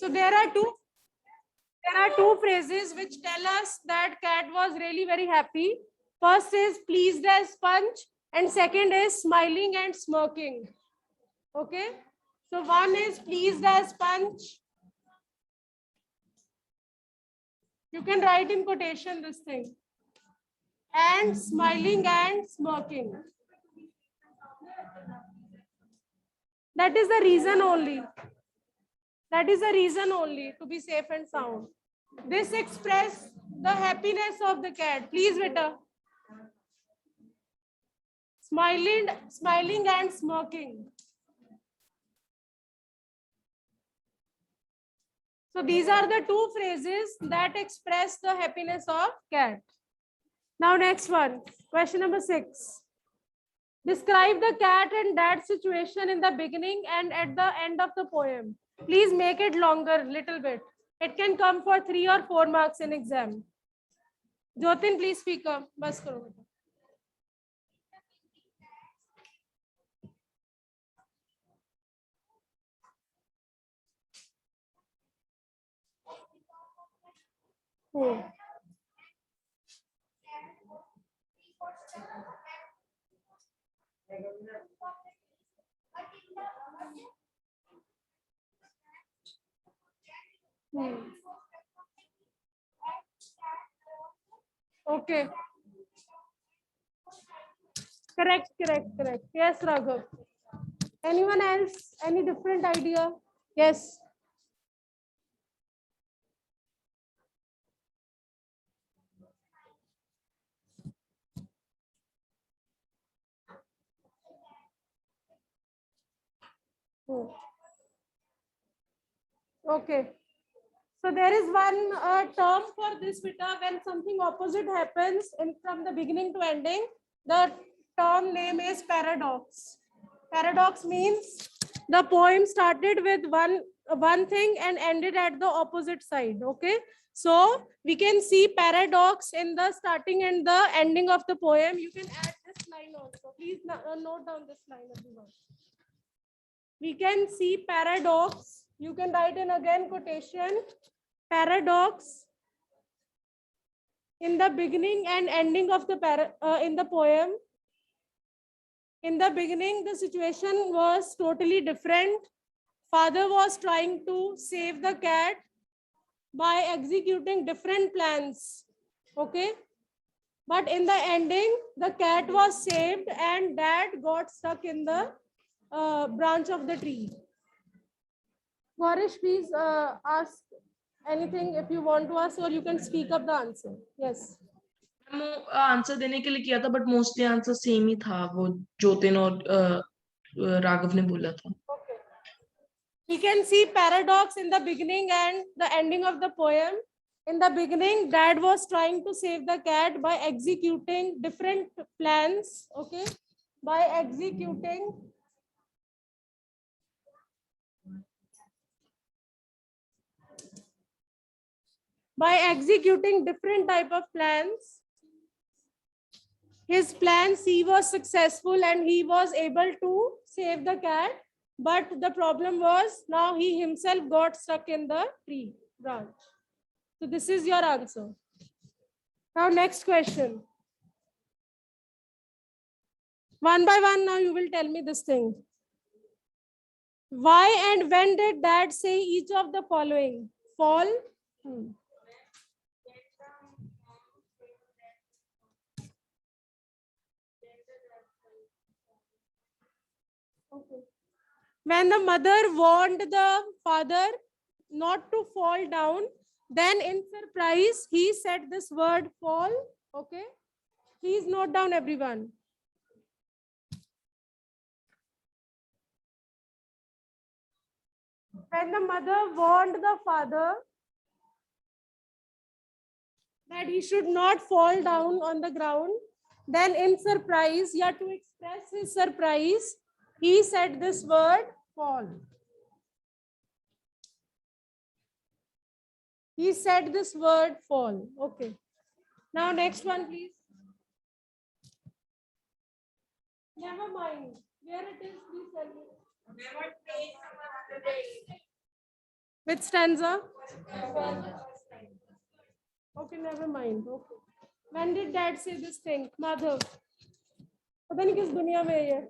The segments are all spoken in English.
So there are two phrases which tell us that cat was really very happy. First is pleased as sponge, and second is smiling and smirking. Okay. So one is pleased as sponge. You can write in quotation this thing. And smiling and smirking. That is the reason only. That is the reason only to be safe and sound. This express the happiness of the cat. Please, beta. Smiling and smirking. So these are the two phrases that express the happiness of cat. Now next one, question number 6. Describe the cat and dad situation in the beginning and at the end of the poem. Please make it longer, little bit. It can come for 3 or 4 marks in exam. Jyotin, please speak up. Bas karo. Okay. Correct. Yes, Raghav. Anyone else? Any different idea? Yes. Okay. So there is one term for this, Vita. When something opposite happens from the beginning to ending, the term name is paradox. Paradox means the poem started with one thing and ended at the opposite side. Okay. So we can see paradox in the starting and the ending of the poem. You can add this line also. Please note down this line, everyone. We can see paradox. You can write in again quotation. Paradox in the beginning and ending of the in the poem. In the beginning, the situation was totally different. Father was trying to save the cat by executing different plans. Okay. But in the ending, the cat was saved and dad got stuck in the branch of the tree. Gorish, please ask anything if you want to ask, or you can speak up the answer. Yes. Answer देने के लिए किया था, but mostly answer same ही था, वो ज्योतिन और राघव ने बोला था. Okay. We can see paradox in the beginning and the ending of the poem. In the beginning, dad was trying to save the cat by executing different plans. Okay. By executing different type of plans. His plan C was successful and he was able to save the cat. But the problem was now he himself got stuck in the tree branch. So this is your answer. Now next question. One by one now you will tell me this thing. Why and when did dad say each of the following? Fall. Okay. When the mother warned the father not to fall down, then in surprise, he said this word fall. Okay. Please note down, everyone. When the mother warned the father that he should not fall down on the ground, then in surprise, yeah, to express his surprise, he said this word fall. He said this word fall. Okay. Now next one, please. Never mind. Where it is, please tell me. Which stanza? Okay, never mind. Okay. When did dad say this thing? Madhav. पता नहीं किस दुनिया में है ये.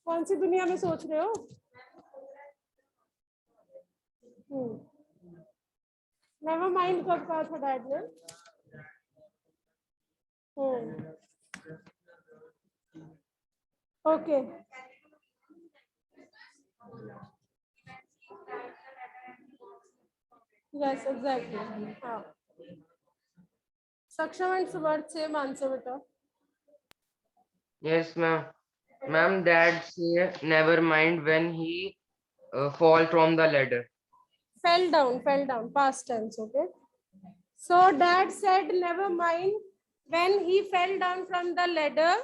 कौन सी दुनिया में सोच रहे हो? नेवर माइंड कब कहा था डैड ने? ओके. Yes, exactly. हाँ. Saksham and Subharth, same answer beta. Yes, ma'am. Ma'am, dad say never mind when he fall from the ladder. Fell down, past tense, okay? So dad said never mind when he fell down from the ladder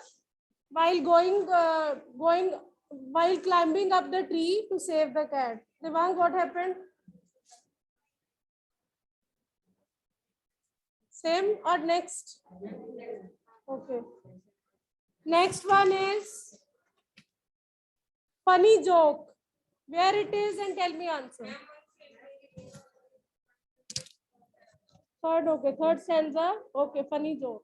while while climbing up the tree to save the cat. Devang, what happened? Same or next? Okay. Next one is funny joke. Where it is and tell me answer. Third, okay. Third stanza. Okay, funny joke.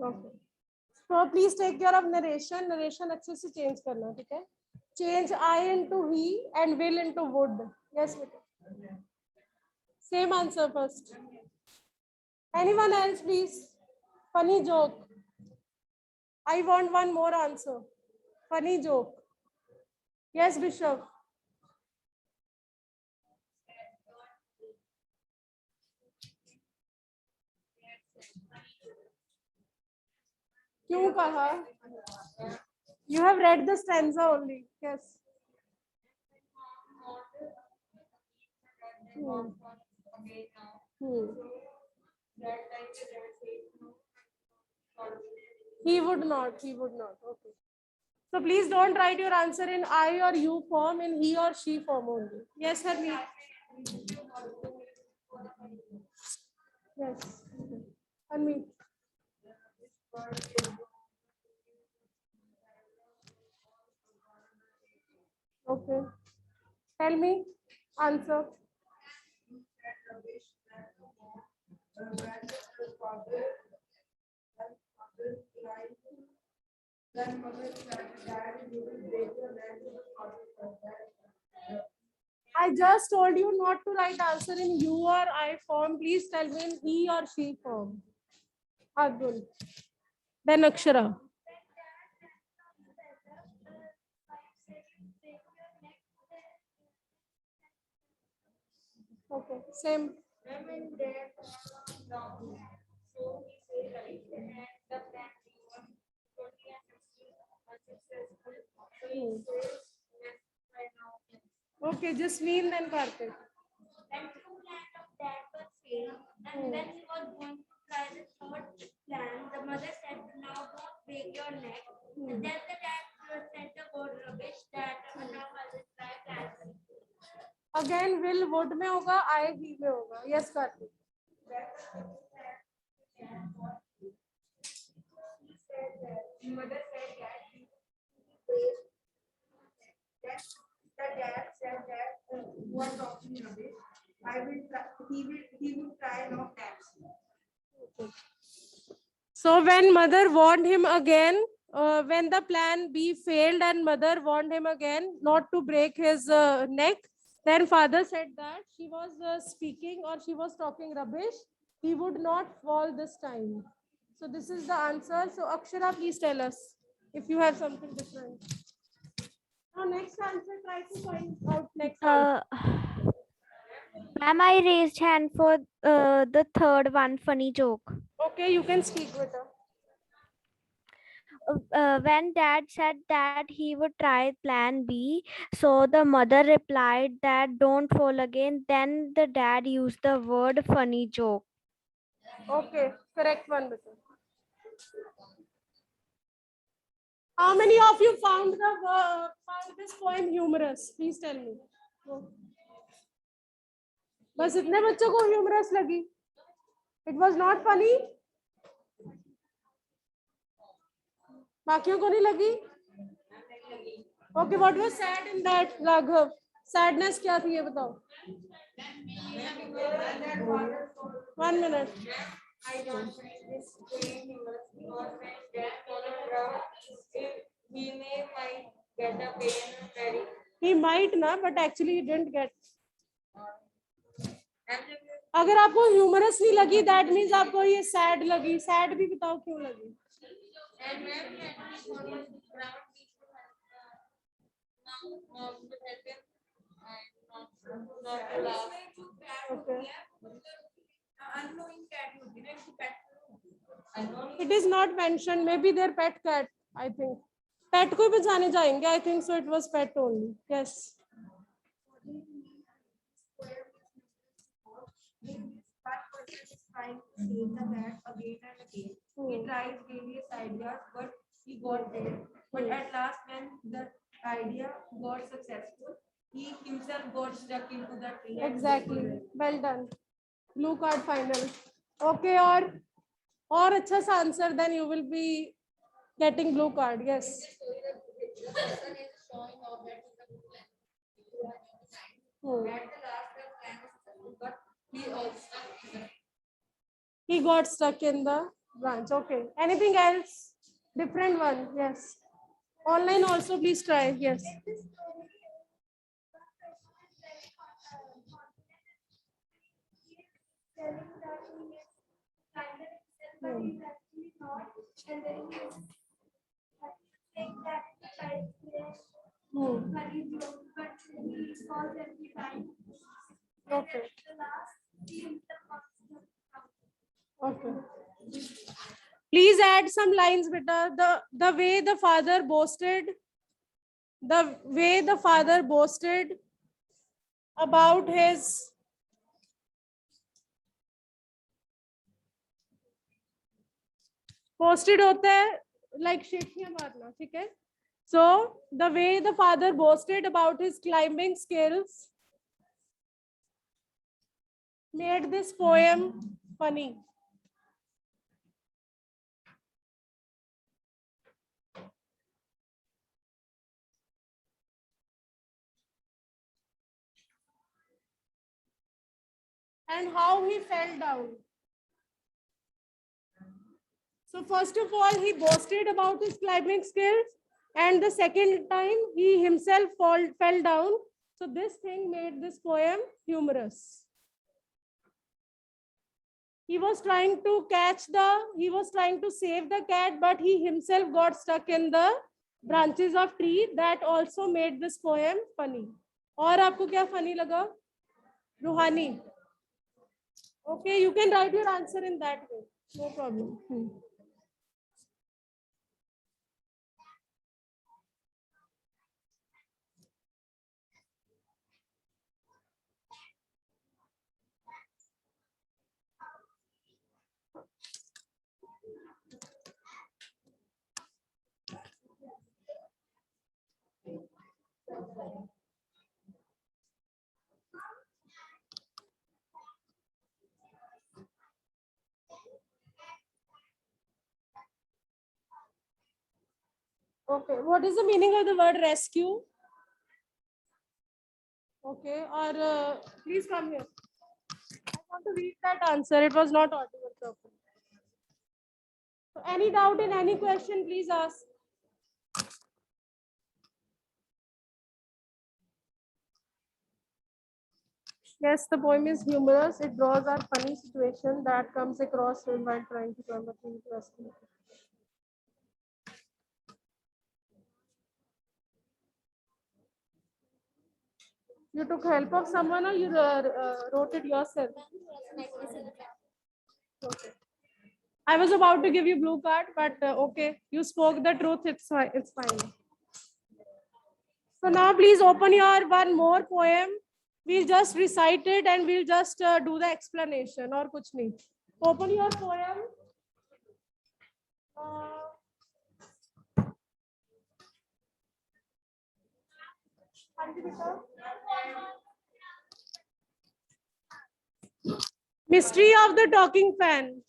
Okay. So please take care of narration. Narration अच्छे से change करना, ठीक है? Change I into he and will into would. Yes, बेटा. Same answer first. Anyone else, please? Funny joke. I want one more answer. Funny joke. Yes, Bishop. क्यों कहा? You have read the stanza only. Yes. He would not. He would not. Okay. So please don't write your answer in I or you form, in he or she form only. Yes, Harmeet. Yes. Harmeet. Okay. Tell me. Answer. I just told you not to write answer in you or I form. Please tell me in he or she form. Abdul. Then Akshara. Okay, same. Okay, just mean then Karthik. When two plans of dad were failed, and when he was going to try the third plan, the mother said, "Now don't break your neck." And then the dad said the word rubbish that now I will try plan C. Again, will would में होगा, I he में होगा. Yes, Karthik. The mother said that the dad said that you are talking rubbish. He will try not tax. So when mother warned him again, when the plan B failed and mother warned him again not to break his neck, then father said that she was speaking or she was talking rubbish. He would not fall this time. So this is the answer. So Akshara, please tell us if you have something different. Now next answer, try to find out next answer. Ma'am, I raised hand for the third one, funny joke. Okay, you can speak with her. When dad said that he would try plan B, so the mother replied that don't fall again. Then the dad used the word funny joke. Okay, correct one, Bita. How many of you found this poem humorous? Please tell me. बस इतने बच्चों को humerus लगी. It was not funny. बाकियों को नहीं लगी? Okay, what was sad in that, Raghav? Sadness क्या थी ये बताओ. 1 minute. I don't find this very humorous because when dad followed around, he might get a pain very. He might ना, but actually he didn't get. And अगर आपको humerus नहीं लगी, that means आपको ये sad लगी. Sad भी बताओ क्यों लगी. when he followed around, he should have mom should help him and not to laugh. Okay. Unknowing cat would be next to pet. It is not mentioned. Maybe their pet cat. I think. Pet को ही बचाने जाएंगे. I think so. It was pet only. Yes. One person is trying to save the cat again and again. He tried various ideas, but he got there. But at last, when the idea got successful, he himself got stuck into the tree. Exactly. Well done. Blue card final. Okay, और अच्छा सा answer, then you will be getting blue card. Yes. He got stuck in the branch. Okay. Anything else? Different one. Yes. Online also, please try. Yes. Okay. Okay. Please add some lines, beta. The way the father boasted, about his boasted होता है like शेखियां मारना, ठीक है? So the way the father boasted about his climbing skills made this poem funny. And how he fell down. So first of all, he boasted about his climbing skills, and the second time he himself fell down. So this thing made this poem humorous. He was trying to save the cat, but he himself got stuck in the branches of tree. That also made this poem funny. और आपको क्या funny लगा? रूहानी. Okay, you can write your answer in that way. No problem. Okay, what is the meaning of the word rescue? Okay, or please come here. I want to read that answer. It was not audible properly. So any doubt in any question, please ask. Yes, the poem is humorous. It draws a funny situation that comes across while trying to climb a tree to rescue. You took help of someone or you wrote it yourself? Okay. I was about to give you blue card, but okay, you spoke the truth. It's fine. It's fine. So now please open your one more poem. We'll just recite it and we'll just do the explanation or kuch nahi. Open your poem. Mystery of the talking fan.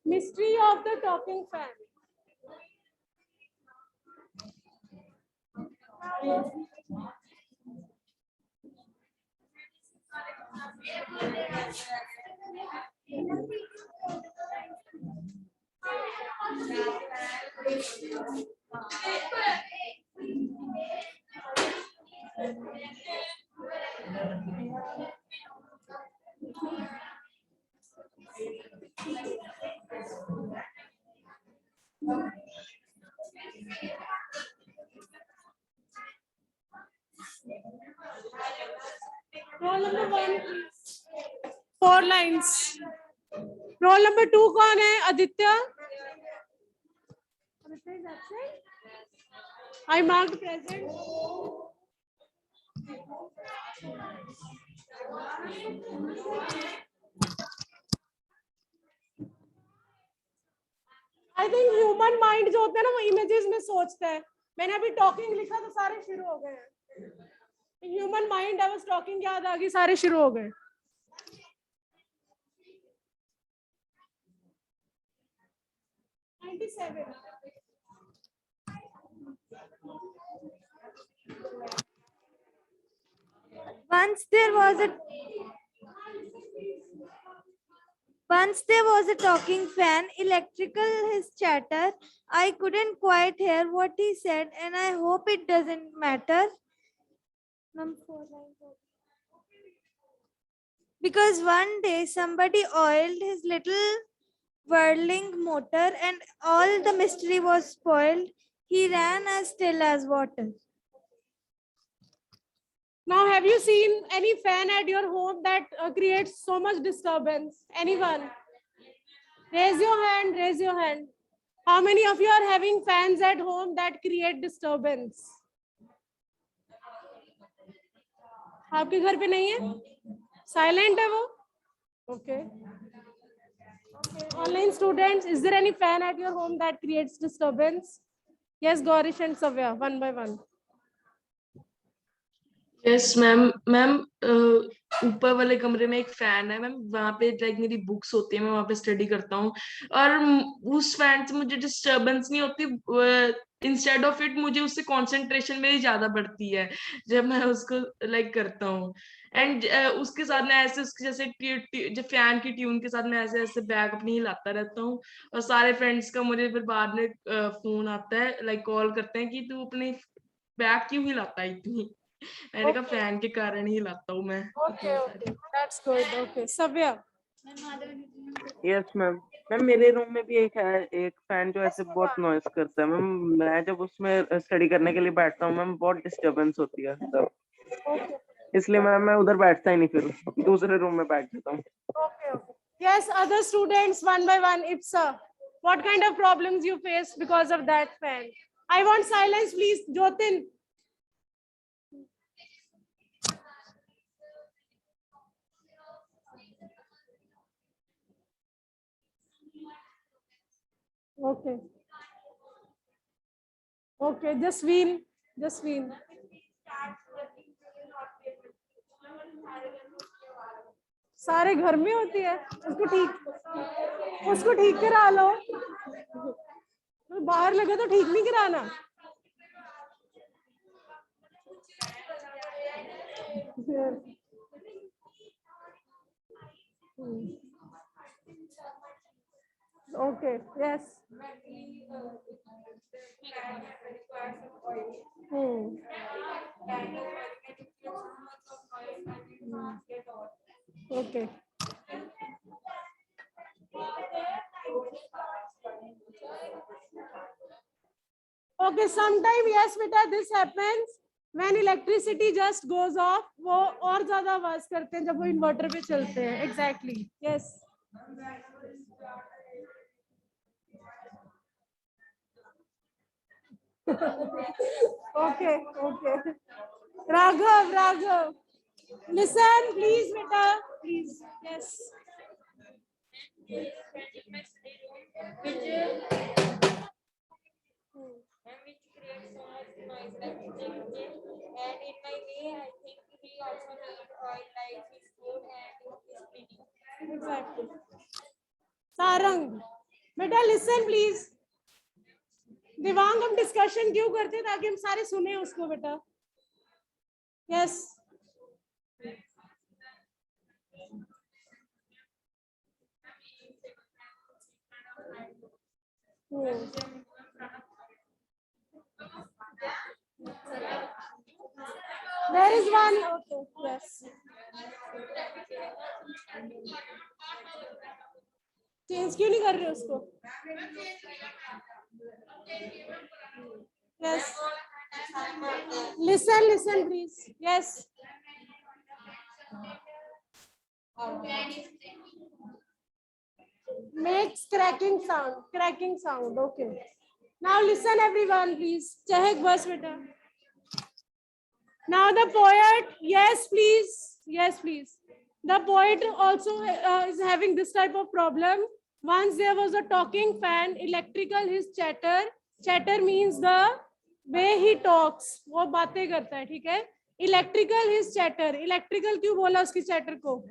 Mystery of the talking fan. Roll number 1, please. 4 lines. Roll number 2 कौन है? Aditya. Aditya is absent. I marked present. I think human mind जो होता है ना वो images में सोचता है. मैंने अभी talking लिखा तो सारे शुरू हो गए हैं. Human mind, I was talking याद आ गई, सारे शुरू हो गए. Once there was a Once there was a talking fan, electrical his chatter. I couldn't quite hear what he said, and I hope it doesn't matter. Number 4 line 4. Because one day somebody oiled his little whirling motor and all the mystery was spoiled. He ran as still as water. Now, have you seen any fan at your home that creates so much disturbance? Anyone? Raise your hand, raise your hand. How many of you are having fans at home that create disturbance? आपके घर पे नहीं है? Silent है वो? Okay. Online students, is there any fan at your home that creates disturbance? Yes, Gaurish and Savya, one by one. Yes ma'am. Ma'am ऊपर वाले कमरे में एक फैन है मैम, वहां पे लाइक मेरी बुक्स होती है, मैं वहां पे स्टडी करता हूँ और उस फैन से मुझे डिस्टरबेंस नहीं होती. इंस्टेड ऑफ इट मुझे उससे कंसंट्रेशन मेरी ज्यादा बढ़ती है जब मैं उसको लाइक करता हूँ. एंड उसके साथ मैं ऐसे उसके जैसे जो फैन की ट्यून के साथ मैं ऐसे ऐसे बैग अपनी हिलाता रहता हूँ और सारे फ्रेंड्स का मुझे फिर बाद में फोन आता है, लाइक कॉल करते हैं कि तू अपनी बैग क्यों हिलाता है इतनी. मैंने कहा फैन के कारण ही हिलाता हूँ मैं. Okay, okay, that's good. Okay, Savya. Yes ma'am. Ma'am मेरे रूम में भी एक है, एक फैन जो ऐसे बहुत नॉइस करता है मैम. मैं जब उसमें स्टडी करने के लिए बैठता हूँ मैम बहुत डिस्टरबेंस होती है तब, इसलिए मैम मैं उधर बैठता ही नहीं, फिर दूसरे रूम में बैठ जाता हूँ. Okay, okay. Yes, other students, one by one. Ipsa, what kind of problems you face because of that fan? I want silence, please. Jyotin. Okay. Okay, Jasween. Jasween. सारे घर में होती है, उसको ठीक करा लो. बाहर लगे तो ठीक नहीं कराना. Okay, yes. Okay. Okay, sometime yes beta this happens when electricity just goes off. वो और ज्यादा आवाज करते हैं जब वो इन्वर्टर पे चलते हैं. Exactly. Yes. Okay, okay. Raghav, listen, please, beta, please. Yes. Which creates so much noise like ching. And in my way, I think he also need oil like his food and his cleaning. Exactly. Sarang, बेटा listen please. Dibang हम discussion क्यों करते हैं ताकि हम सारे सुने उसको बेटा. Yes. There is one. Okay. Yes. Change क्यों नहीं कर रहे उसको? Yes. Listen, please. Yes. Makes cracking sound. Okay. Now listen, everyone, please. Chehek bas beta. Now the poet. Yes, please. The poet also is having this type of problem. Once there was a talking fan, electrical his chatter. Chatter means the way he talks. वो बातें करता है, ठीक है? Electrical his chatter. Electrical क्यों बोला उसकी chatter को?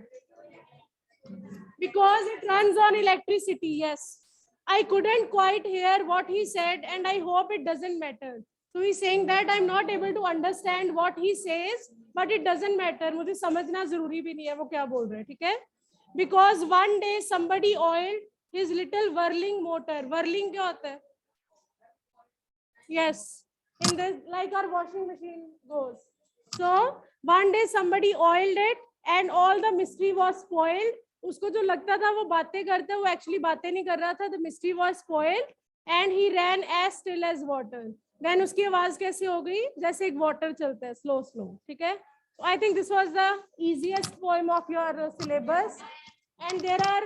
Because it runs on electricity. Yes. I couldn't quite hear what he said, and I hope it doesn't matter. So he's saying that I'm not able to understand what he says, but it doesn't matter. मुझे समझना जरूरी भी नहीं है वो क्या बोल रहे हैं, ठीक है? Because one day somebody oiled his little whirling motor. Whirling क्या होता है? Yes, in this like our washing machine goes. So one day somebody oiled it, and all the mystery was spoiled. उसको जो लगता था वो बातें करता है वो actually बातें नहीं कर रहा था. The mystery was spoiled, and he ran as still as water. Then उसकी आवाज कैसे हो गई? जैसे एक water चलता है, slow, ठीक है? So I think this was the easiest poem of your syllabus. And there are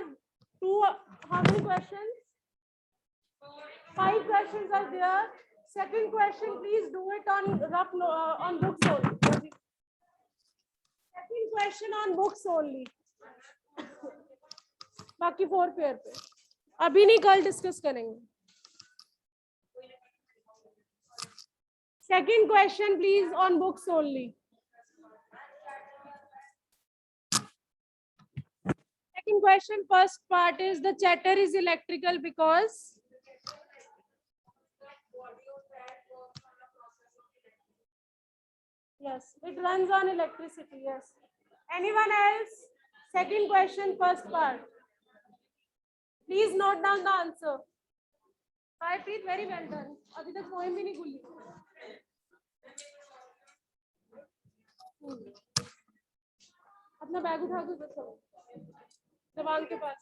how many questions? 5 questions are there. Second question, please do it on on books only. Second question on books only. बाकी 4 pair पे अभी नहीं, कल discuss करेंगे. Second question, please, on books only. Second question, first part is the chatter is electrical because yes, it runs on electricity. Yes. Anyone else? Second question, first part. Please note down the answer. Preet, very well done. अभी तक poem भी नहीं खुली. अपना bag उठा दो सब दिवांग के पास.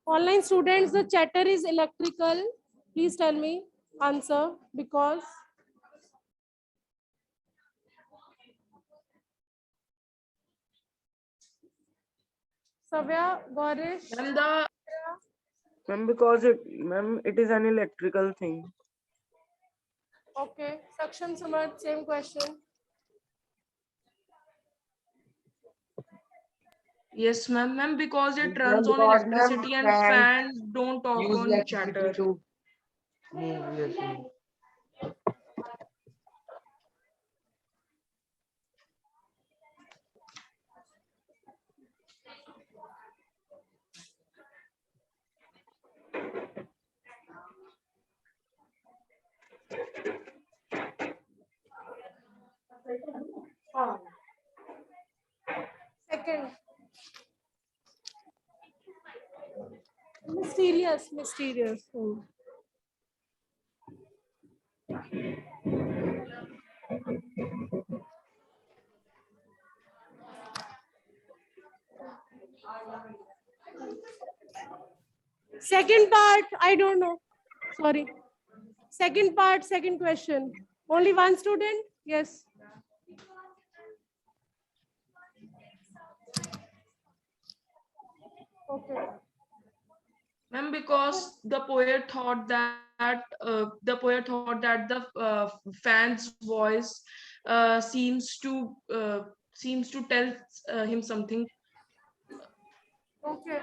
Online students, the chatter is electrical. Please tell me answer because. Savya, Gaurish. And the Ma'am, because it is an electrical thing. Okay. Saksham, Samarth, same question. yes, ma'am, because it Ma'am, runs on because, ma'am, electricity and fans don't talk use on electricity chatter. to move. Yes, ma'am. Second. Mysterious. Second part, I don't know. Sorry. Second part, second question. Only one student? Yes. Okay. Ma'am, because the poet thought that the fan's voice seems to tell him something. Okay.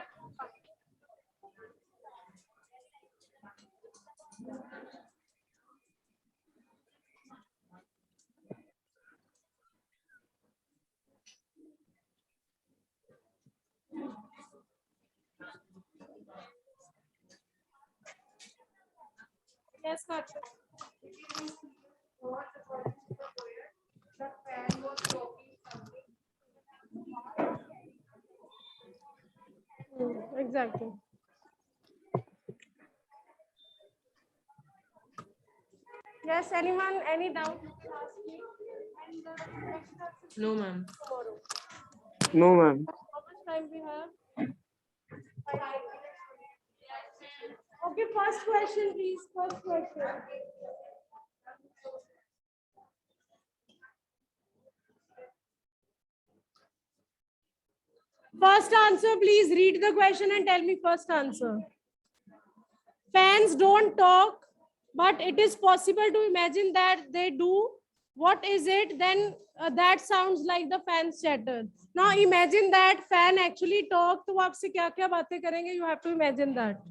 Yes, Karthik. The fan was talking something. Exactly. Yes, anyone, any doubt? You can ask me. And the next class is No, ma'am. tomorrow. No, ma'am. How much time we have? 5 minutes. Okay, first question, please. First question. First answer, please read the question and tell me first answer. Fans don't talk, but it is possible to imagine that they do. What is it? Then that sounds like the fans chatter. Now imagine that fan actually talk. तो वो आपसे क्या क्या बातें करेंगे? You have to imagine that.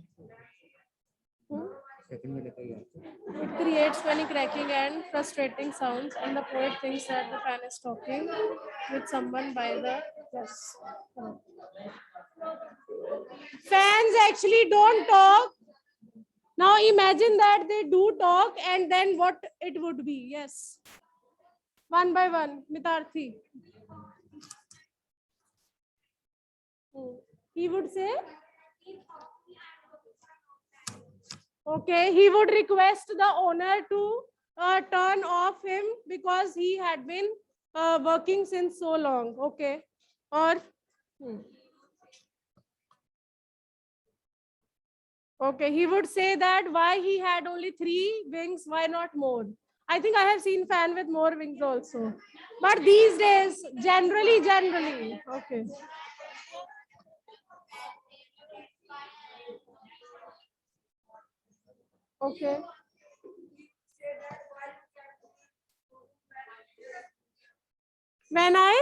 It creates many cracking and frustrating sounds, and the poet thinks that the fan is talking with someone by the yes. Fans actually don't talk. Now imagine that they do talk, and then what it would be. Yes. One by one, Mitarthi. He would say, okay, he would request the owner to turn off him because he had been working since so long. Okay. Or okay, he would say that why he had only 3 wings, why not more? I think I have seen fan with more wings also. But these days, generally. Okay. Okay. When I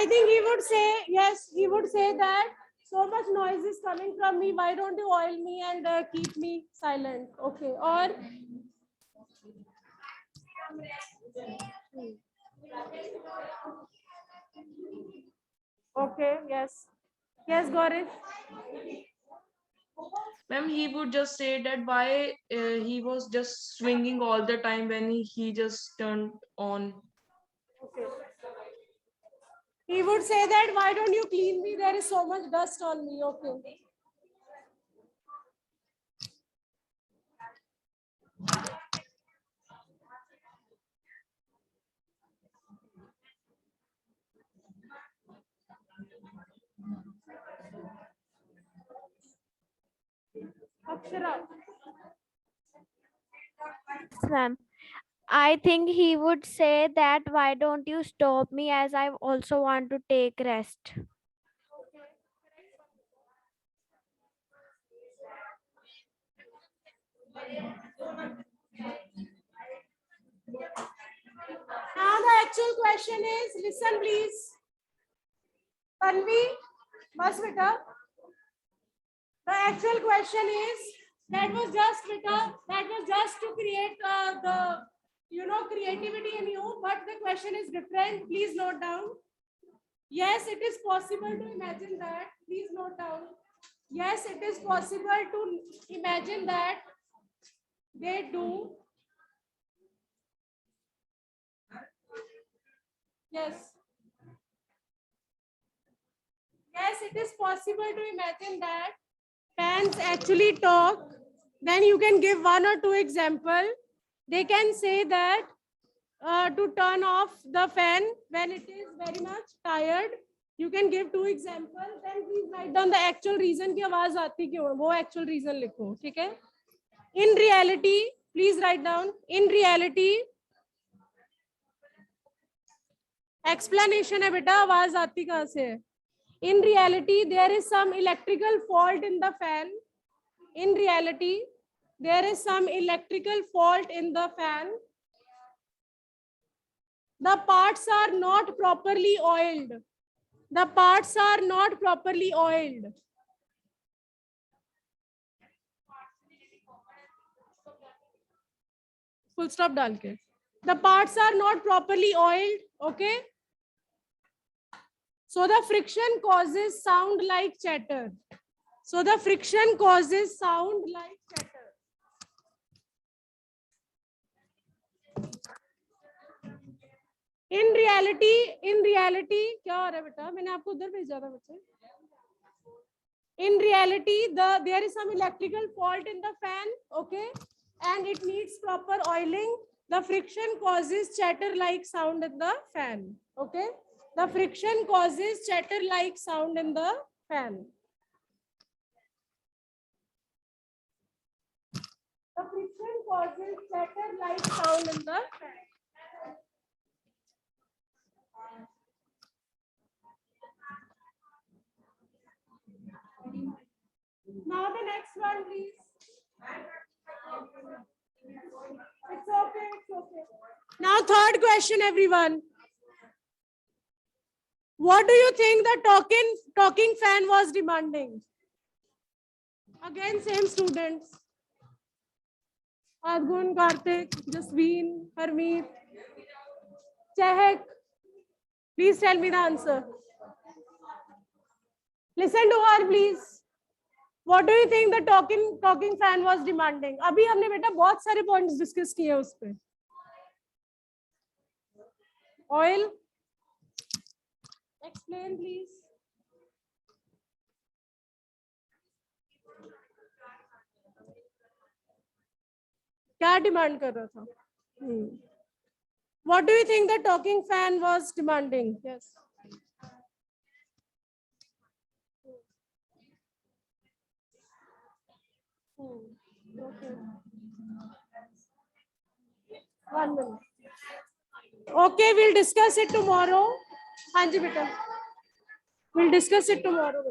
think he would say, yes, he would say that so much noise is coming from me. Why don't you oil me and keep me silent? Okay. Or okay, yes. Yes, Gaurish. Ma'am, he would just say that why he was just swinging all the time when he just turned on. Okay. He would say that why don't you clean me? There is so much dust on me. Okay. Akshara. Ma'am, I think he would say that why don't you stop me as I also want to take rest. Now the actual question is, listen please. Tanvi, bas beta. The actual question is, that was just to create the creativity in you, but the question is different. Please note down. Yes, it is possible to imagine that. Please note down. Yes, it is possible to imagine that they do. Yes. Yes, it is possible to imagine that fans actually talk. Then you can give 1 or 2 examples. They can say that to turn off the fan when it is very much tired. You can give 2 examples. Then please write down the actual reason कि आवाज आती क्यों है. वो actual reason लिखो, ठीक है? In reality, please write down. In reality, explanation है बेटा, आवाज आती कहाँ से है? In reality, there is some electrical fault in the fan. In reality, there is some electrical fault in the fan. The parts are not properly oiled. The parts are not properly oiled. full stop डाल के. The parts are not properly oiled. Okay. So the friction causes sound like chatter. So the friction causes sound like chatter. In reality क्या हो रहा है बेटा? मैंने आपको उधर भेजा था बच्चे. In reality, there is some electrical fault in the fan, okay, and it needs proper oiling. The friction causes chatter-like sound in the fan, okay. The friction causes chatter-like sound in the fan. The friction causes chatter-like sound in the fan. Now the next one, please. It's okay, it's okay. Now third question, everyone. What do you think the talking fan was demanding? Again, same students. Adgun, Karthik, Jasveen, Harmeet, Chehek. Please tell me the answer. Listen to her, please. What do you think the talking fan was demanding? अभी हमने बेटा बहुत सारे points discuss किए उस पे. Oil. Explain, please. क्या demand कर रहा था? What do you think the talking fan was demanding? Yes. Okay. 1 minute. Okay, we'll discuss it tomorrow. हाँ जी बेटा. We'll discuss it tomorrow.